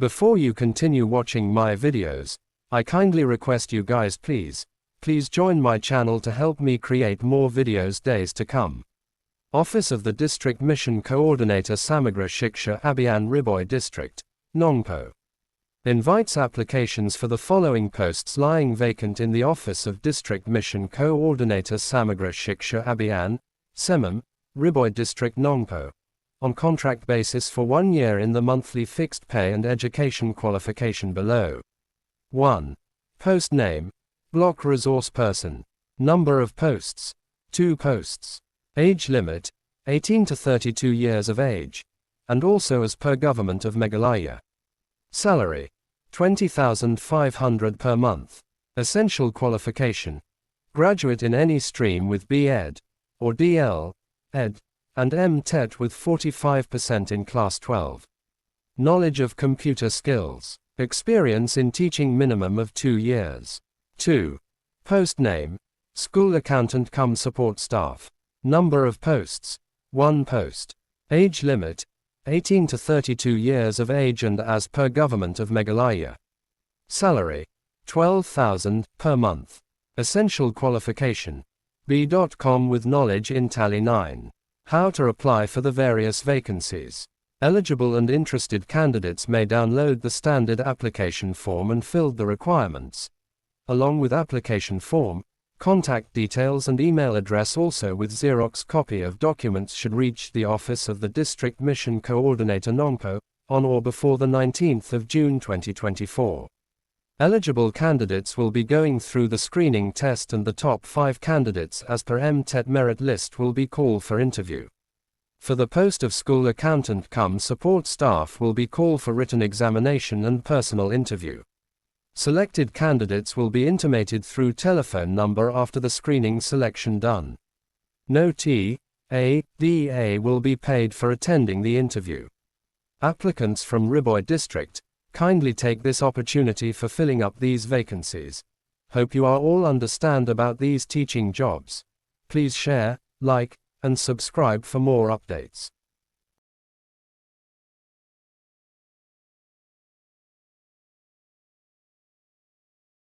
Before you continue watching my videos, I kindly request you guys please join my channel to help me create more videos days to come. Office of the District Mission Coordinator Samagra Shiksha Abhiyan Riboi District, NONGPOH, invites applications for the following posts lying vacant in the Office of District Mission Coordinator Samagra Shiksha Abhiyan, SEMAM, Riboi District NONGPOH, on contract basis for 1 year in the monthly fixed pay and education qualification below. 1. Post name, Block Resource Person. Number of posts, 2 posts. Age limit, 18 to 32 years of age, and also as per Government of Meghalaya. Salary, 20,500 per month. Essential qualification, graduate in any stream with B.Ed, or D.L. Ed, and M.Tet with 45% in Class 12. Knowledge of computer skills. Experience in teaching minimum of 2 years. 2. Post name, School Accountant cum Support Staff. Number of posts, 1 post. Age limit, 18 to 32 years of age and as per Government of Meghalaya. Salary, 12,000 per month. Essential qualification, B.Com with knowledge in Tally 9. How to apply for the various vacancies. Eligible and interested candidates may download the standard application form and fill the requirements. Along with application form, contact details and email address also with Xerox copy of documents should reach the Office of the District Mission Coordinator NONGPOH, on or before the 19th of June 2024. Eligible candidates will be going through the screening test and the top 5 candidates as per M.Tet merit list will be called for interview. For the post of School Accountant cum Support Staff will be called for written examination and personal interview. Selected candidates will be intimated through telephone number after the screening selection done. No T.A.D.A. will be paid for attending the interview. Applicants from Riboi District, kindly take this opportunity for filling up these vacancies. Hope you are all understand about these teaching jobs. Please share, like, and subscribe for more updates.